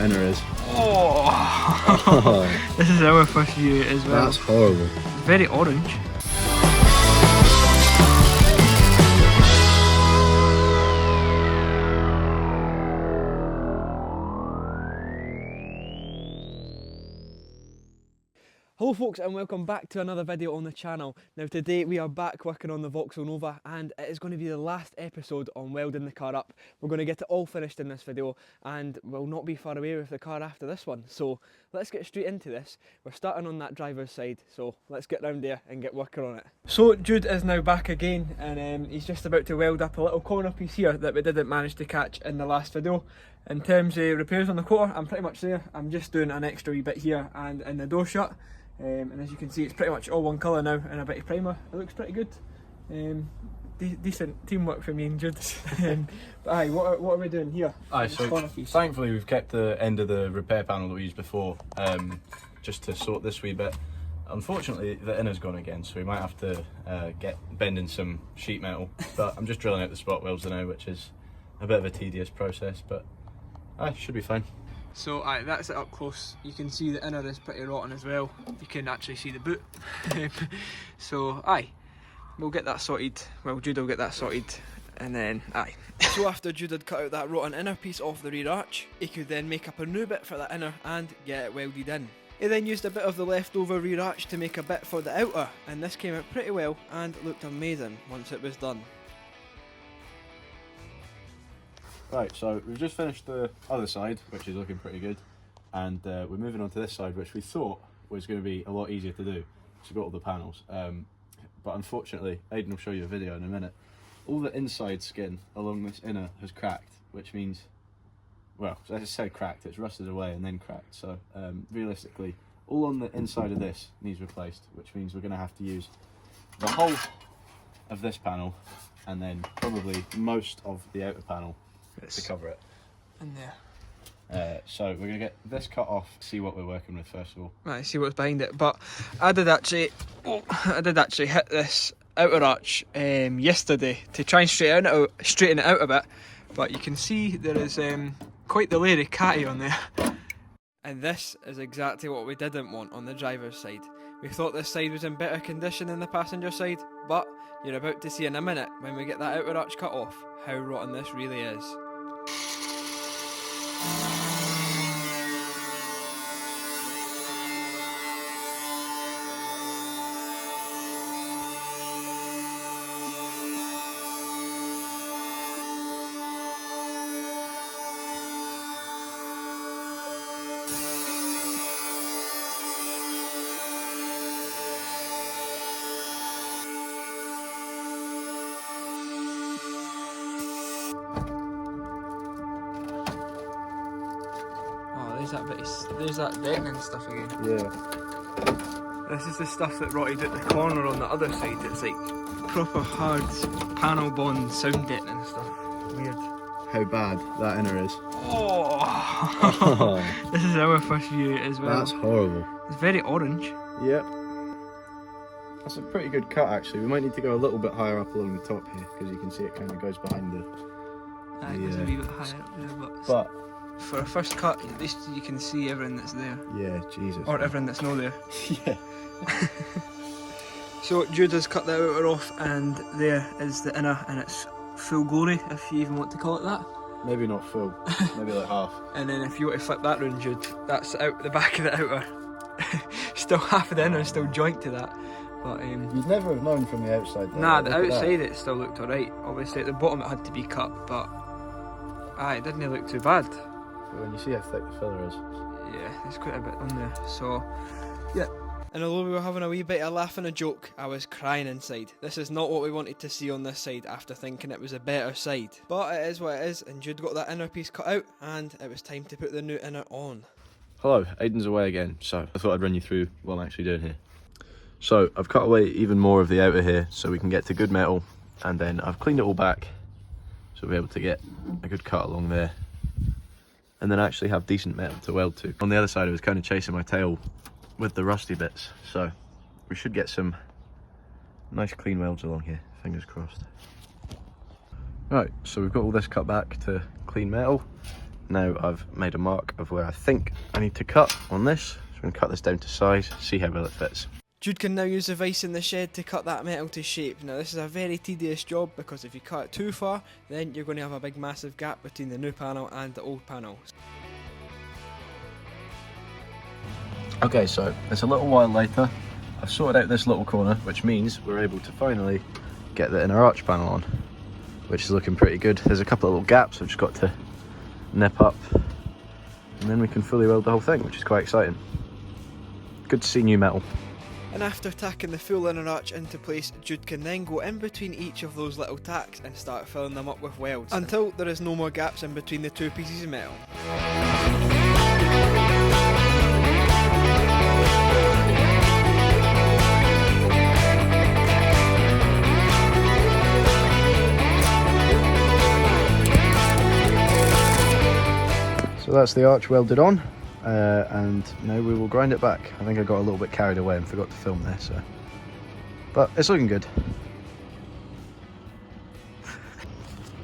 Inner is. Oh. This is our first view as well. That's horrible. It's very orange. Hello folks, and welcome back to another video on the channel. Now today we are back working on the Vauxhall Nova, and it is going to be the last episode on welding the car up. We're going to get it all finished in this video, and we'll not be far away with the car after this one. So let's get straight into this. We're starting on that driver's side, so let's get round there and get working on it. So Jude is now back again, and he's just about to weld up a little corner piece here that we didn't manage to catch in the last video. In terms of repairs on the quarter, I'm pretty much there. I'm just doing an extra wee bit here and in the door shut. And as you can see, it's pretty much all one colour now and a bit of primer. It looks pretty good. Decent teamwork from me and Jude. But aye, what are we doing here? Aye, so thankfully we've kept the end of the repair panel that we used before, just to sort this wee bit. Unfortunately, the inner's gone again, so we might have to get bending some sheet metal. But I'm just drilling out the spot welds now, which is a bit of a tedious process, but aye, should be fine. So aye, that's it up close. You can see the inner is pretty rotten as well. You can actually see the boot. So aye, we'll get that sorted. Well, Jude will get that sorted, and then aye. So after Jude had cut out that rotten inner piece off the rear arch, he could then make up a new bit for that inner and get it welded in. He then used a bit of the leftover rear arch to make a bit for the outer, and this came out pretty well and looked amazing once it was done. Right, so we've just finished the other side, which is looking pretty good, and we're moving on to this side, which we thought was going to be a lot easier to do. So we've got all the panels, but unfortunately, Aidan will show you a video in a minute, all the inside skin along this inner has cracked, which means, well, as I said cracked, it's rusted away and then cracked, so realistically, all on the inside of this needs replaced, which means we're going to have to use the whole of this panel, and then probably most of the outer panel to cover it. In there. So we're going to get this cut off, see what we're working with first of all. Right, see what's behind it. But I did actually hit this outer arch yesterday to try and straighten it out a bit. But you can see there is quite the layer of catty on there. And this is exactly what we didn't want on the driver's side. We thought this side was in better condition than the passenger side, but you're about to see in a minute when we get that outer arch cut off how rotten this really is. There's that deadening stuff again. Yeah. This is the stuff that rotted at the corner on the other side. It's like proper hard panel bond sound deadening stuff. Weird. How bad that inner is. Oh! This is our first view as well. That's horrible. It's very orange. Yep. That's a pretty good cut actually. We might need to go a little bit higher up along the top here, because you can see it kind of goes behind the... It goes a wee bit higher up there, but for a first cut, at least you can see everything that's there. Yeah, Jesus. Or everything that's not there. Yeah. So Jude has cut the outer off, and there is the inner, and it's full glory, if you even want to call it that. Maybe not full, maybe like half. And then if you want to flip that round, Jude, that's out the back of the outer. Still half of the inner, still joint to that. But you'd never have known from the outside though. Nah, the outside it still looked alright. Obviously at the bottom it had to be cut, but aye, it didn't look too bad. When you see how thick the filler is. Yeah, there's quite a bit on there, so yeah. And although we were having a wee bit of laugh and a joke, I was crying inside. This is not what we wanted to see on this side after thinking it was a better side. But it is what it is, and Jude got that inner piece cut out, and it was time to put the new inner on. Hello, Aidan's away again, so I thought I'd run you through what I'm actually doing here. So I've cut away even more of the outer here so we can get to good metal, and then I've cleaned it all back so we'll be able to get a good cut along there. And then actually have decent metal to weld to. On the other side I was kind of chasing my tail with the rusty bits, so we should get some nice clean welds along here, fingers crossed. Right, so we've got all this cut back to clean metal, now I've made a mark of where I think I need to cut on this. So I'm going to cut this down to size, see how well it fits. Jude can now use the vice in the shed to cut that metal to shape. Now this is a very tedious job because if you cut it too far, then you're going to have a big massive gap between the new panel and the old panel. Okay, so it's a little while later. I've sorted out this little corner, which means we're able to finally get the inner arch panel on, which is looking pretty good. There's a couple of little gaps I've just got to nip up, and then we can fully weld the whole thing, which is quite exciting. Good to see new metal. And after tacking the full inner arch into place, Jude can then go in between each of those little tacks and start filling them up with welds, until there is no more gaps in between the two pieces of metal. So that's the arch welded on, and now we will grind it back. I think I got a little bit carried away and forgot to film there, so. But it's looking good.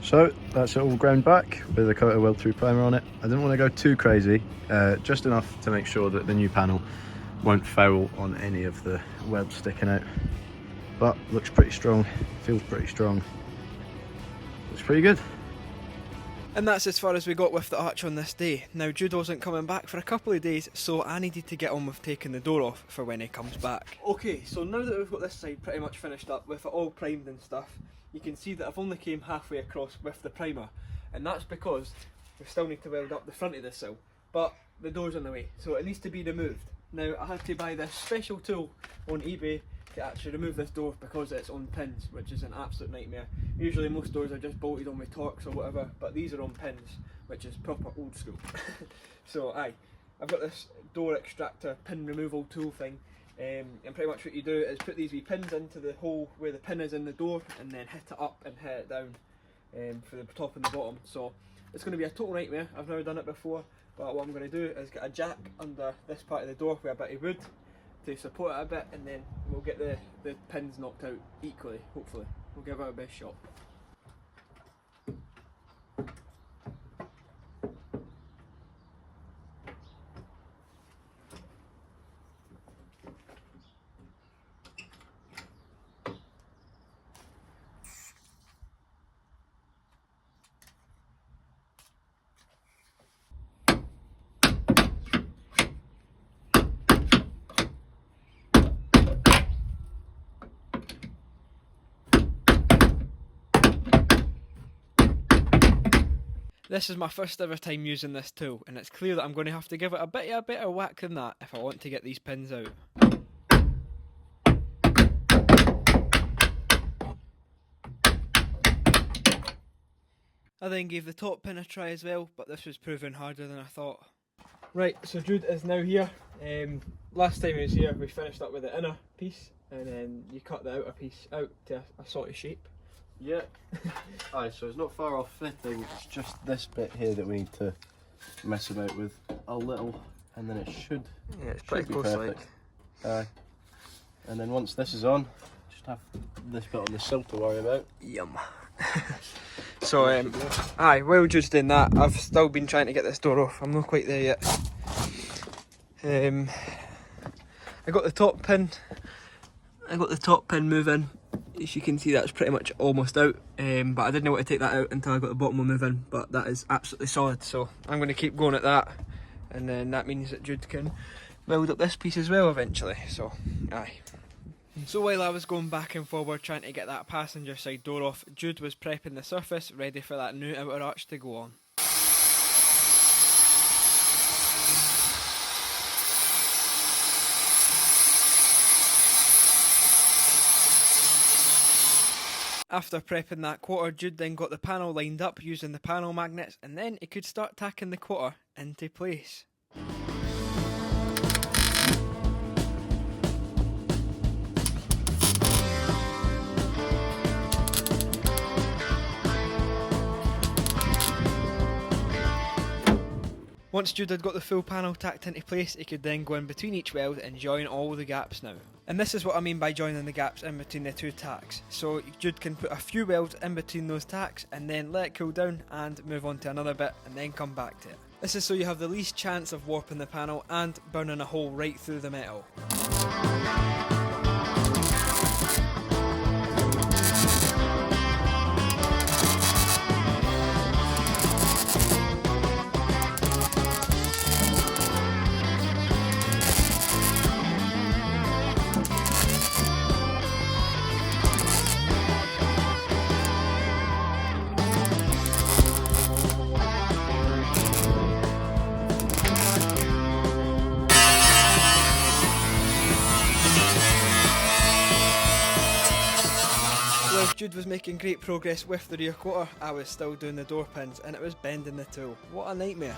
So that's it all ground back with a coat of weld through primer on it. I didn't want to go too crazy, just enough to make sure that the new panel won't foul on any of the webs sticking out. But looks pretty strong, feels pretty strong. Looks pretty good. And that's as far as we got with the arch on this day. Now Jude wasn't coming back for a couple of days, so I needed to get on with taking the door off for when he comes back. Okay, so now that we've got this side pretty much finished up with it all primed and stuff, you can see that I've only came halfway across with the primer, and that's because we still need to weld up the front of the sill, but the door's in the way, so it needs to be removed. Now I had to buy this special tool on eBay to actually remove this door because it's on pins, which is an absolute nightmare. Usually most doors are just bolted on with Torx or whatever, but these are on pins, which is proper old school. So I've got this door extractor pin removal tool thing, and pretty much what you do is put these wee pins into the hole where the pin is in the door and then hit it up and hit it down for the top and the bottom. So it's going to be a total nightmare. I've never done it before, but what I'm going to do is get a jack under this part of the door with a bit of wood to support it a bit, and then we'll get the pins knocked out equally, hopefully. We'll give it our best shot. This is my first ever time using this tool, and it's clear that I'm going to have to give it a bit of a better whack than that if I want to get these pins out. I then gave the top pin a try as well, but this was proving harder than I thought. Right, so Jude is now here. Last time he was here we finished up with the inner piece, and then you cut the outer piece out to a sort of shape. Yeah. Aye, so it's not far off fitting, it's just this bit here that we need to mess about with a little, and then it should, yeah, it's pretty close perfect. Aye. And then once this is on, just have this bit on the sill to worry about. Yum. So aye, while Jude's doing that, I've still been trying to get this door off. I'm not quite there yet. I got the top pin moving. As you can see, that's pretty much almost out, but I didn't want to take that out until I got the bottom one moving, but that is absolutely solid, so I'm going to keep going at that, and then that means that Jude can weld up this piece as well eventually, so aye. So while I was going back and forward trying to get that passenger side door off, Jude was prepping the surface ready for that new outer arch to go on. After prepping that quarter, Jude then got the panel lined up using the panel magnets, and then he could start tacking the quarter into place. Once Jude had got the full panel tacked into place, he could then go in between each weld and join all the gaps now. And this is what I mean by joining the gaps in between the two tacks. So Jude can put a few welds in between those tacks and then let it cool down and move on to another bit and then come back to it. This is so you have the least chance of warping the panel and burning a hole right through the metal. While Jude was making great progress with the rear quarter, I was still doing the door pins and it was bending the tool. What a nightmare.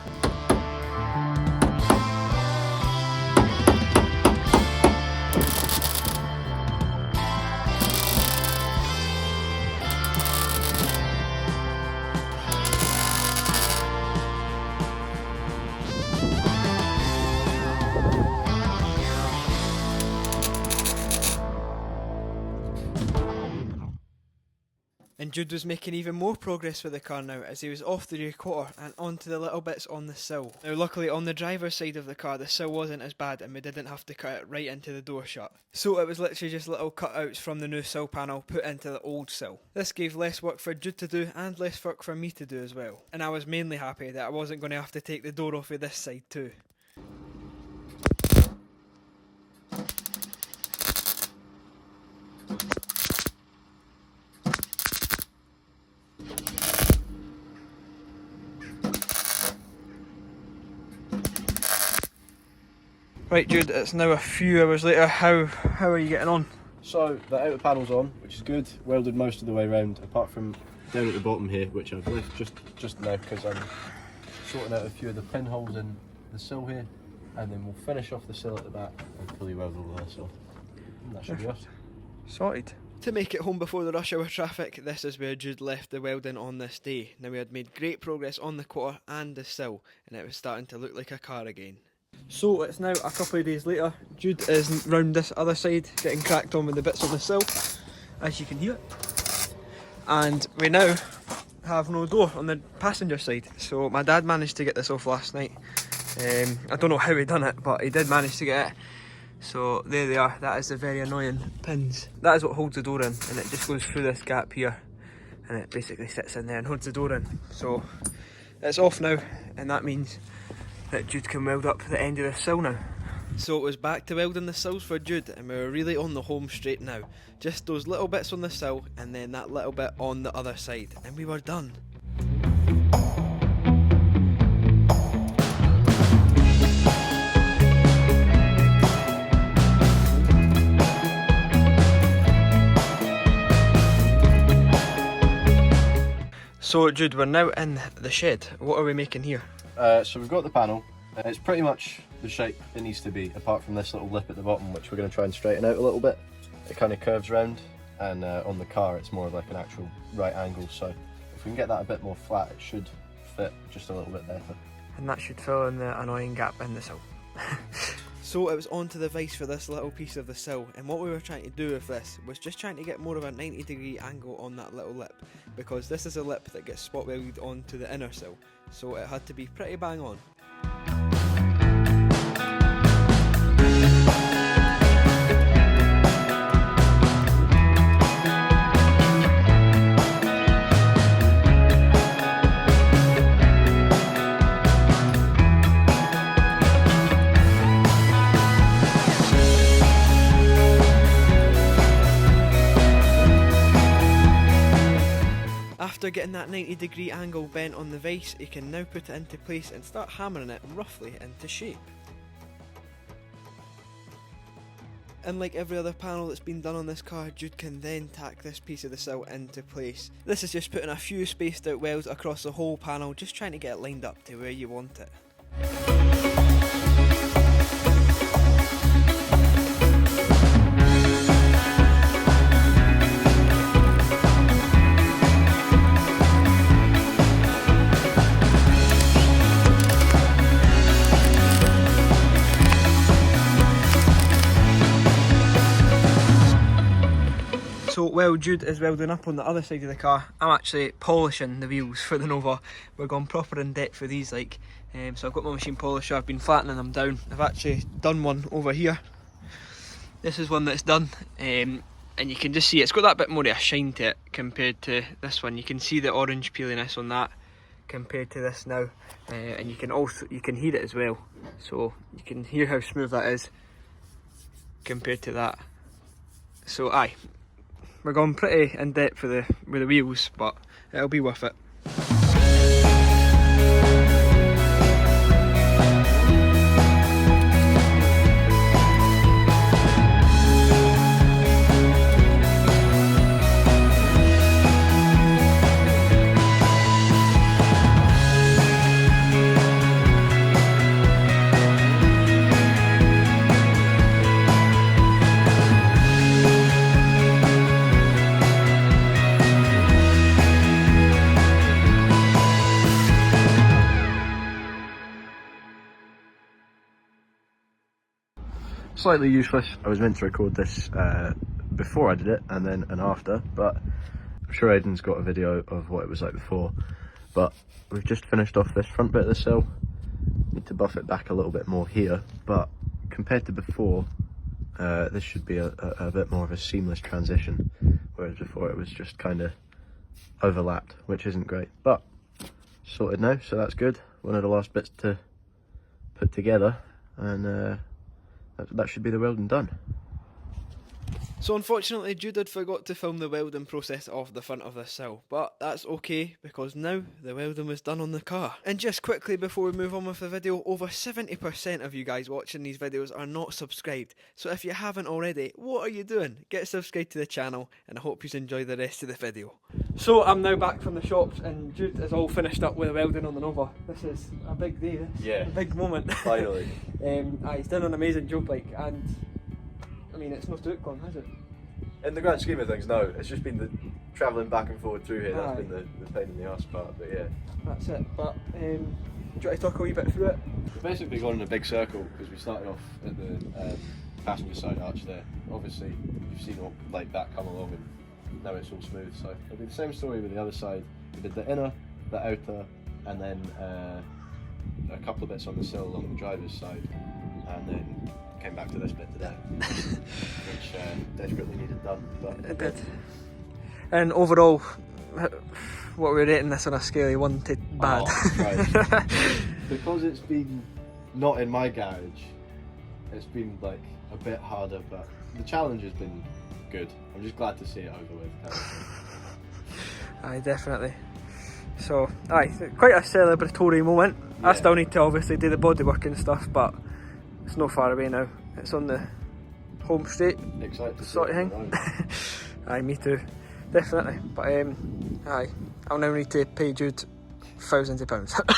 And Jude was making even more progress with the car now as he was off the rear quarter and onto the little bits on the sill. Now luckily on the driver's side of the car the sill wasn't as bad and we didn't have to cut it right into the door shut. So it was literally just little cutouts from the new sill panel put into the old sill. This gave less work for Jude to do and less work for me to do as well. And I was mainly happy that I wasn't going to have to take the door off of this side too. Right Jude, it's now a few hours later. How are you getting on? So the outer panel's on, which is good. Welded most of the way around, apart from down at the bottom here, which I've left just now because I'm sorting out a few of the pinholes in the sill here, and then we'll finish off the sill at the back and fully weld all the sill. And that should be us. Sorted. To make it home before the rush hour traffic, this is where Jude left the welding on this day. Now we had made great progress on the quarter and the sill, and it was starting to look like a car again. So it's now a couple of days later. Jude is round this other side getting cracked on with the bits on the sill, as you can hear. And we now have no door on the passenger side. So my dad managed to get this off last night. I don't know how he done it, but he did manage to get it. So there they are. That is the very annoying pins. That is what holds the door in, and it just goes through this gap here, and it basically sits in there and holds the door in. So it's off now, and that means that Jude can weld up the end of the sill now. So it was back to welding the sills for Jude, and we were really on the home straight now. Just those little bits on the sill and then that little bit on the other side, and we were done. So Jude, we're now in the shed. What are we making here? So we've got the panel. It's pretty much the shape it needs to be, apart from this little lip at the bottom, which we're going to try and straighten out a little bit. It kind of curves round, and on the car it's more of like an actual right angle, so if we can get that a bit more flat, it should fit just a little bit better. And that should fill in the annoying gap in the sill. So it was onto the vise for this little piece of the sill, and what we were trying to do with this was just trying to get more of a 90-degree angle on that little lip, because this is a lip that gets spot welded onto the inner sill, so it had to be pretty bang on. After getting that 90-degree angle bent on the vise, you can now put it into place and start hammering it roughly into shape. And like every other panel that's been done on this car, Jude can then tack this piece of the sill into place. This is just putting a few spaced out welds across the whole panel, just trying to get it lined up to where you want it. So while Jude is welding up on the other side of the car, I'm actually polishing the wheels for the Nova. We're going proper in depth for these, like, So I've got my machine polisher, I've been flattening them down. I've actually done one over here. This is one that's done, and you can just see it's got that bit more of a shine to it compared to this one. You can see the orange peeliness on that compared to this now, and you can hear it as well. So you can hear how smooth that is compared to that. So aye, we're going pretty in depth with the wheels, but it'll be worth it. Slightly useless. I was meant to record this before I did it and then and after, but I'm sure Aiden's got a video of what it was like before. But we've just finished off this front bit of the sill. Need to buff it back a little bit more here, but compared to before, this should be a bit more of a seamless transition, whereas before it was just kind of overlapped, which isn't great, but sorted now, so that's good. One of the last bits to put together, and that should be the welding done. So unfortunately Jude had forgot to film the welding process of the front of this sill, but that's okay because now the welding was done on the car. And just quickly before we move on with the video, over 70% of you guys watching these videos are not subscribed, so if you haven't already, what are you doing? Get subscribed to the channel, and I hope you enjoy the rest of the video. So I'm now back from the shops and Jude is all finished up with the welding on the Nova. This is a big day, this. Yeah. A big moment. Finally. He's done an amazing job, like, and I mean, it's not too gone, has it? In the grand scheme of things, no. It's just been the travelling back and forward through here. That's Aye. been the pain in the arse part, but yeah. That's it. But do you want to talk a wee bit through it? We've basically gone in a big circle because we started off at the passenger side arch there. Obviously, you've seen all like that come along, and now it's all smooth. So it'll be the same story with the other side. We did the inner, the outer, and then a couple of bits on the sill along the driver's side, and then came back to this bit today, which desperately needed done. But It did. And overall, what we're rating this on a scale of 1 to bad? Oh, Christ. Because it's been not in my garage, it's been like a bit harder, but the challenge has been good. I'm just glad to see it over with. Kind of thing. Aye, definitely. So, aye, quite a celebratory moment. Yeah. I still need to obviously do the bodywork and stuff, but it's not far away now. It's on the home straight Excited to see sort of it thing. around. Aye, me too, definitely. But aye, I'll now need to pay Jude thousands of pounds. And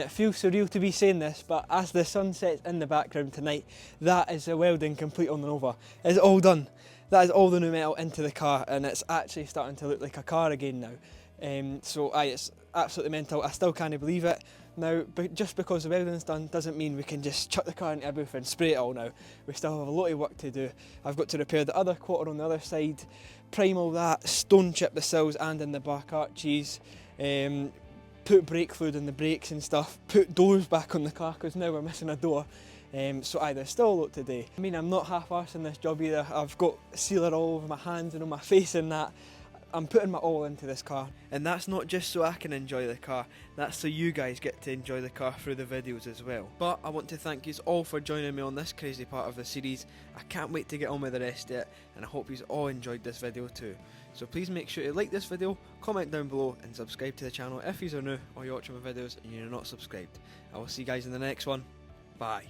it feels surreal to be saying this, but as the sun sets in the background tonight, that is the welding complete on the Nova. It's all done. That is all the new metal into the car, and it's actually starting to look like a car again now. So aye, it's absolutely mental. I still can't believe it. Now, but just because the welding's done doesn't mean we can just chuck the car into a booth and spray it all now. We still have a lot of work to do. I've got to repair the other quarter on the other side, prime all that, stone chip the sills and in the back arches, put brake fluid in the brakes and stuff, put doors back on the car because now we're missing a door. So aye, there's still a lot to do. I mean, I'm not half-arsing this job either. I've got sealer all over my hands and on my face and that. I'm putting my all into this car. And that's not just so I can enjoy the car, that's so you guys get to enjoy the car through the videos as well. But I want to thank you all for joining me on this crazy part of the series. I can't wait to get on with the rest of it, and I hope you all enjoyed this video too. So please make sure to like this video, comment down below and subscribe to the channel if you are new or you're watching my videos and you're not subscribed. I will see you guys in the next one. Bye.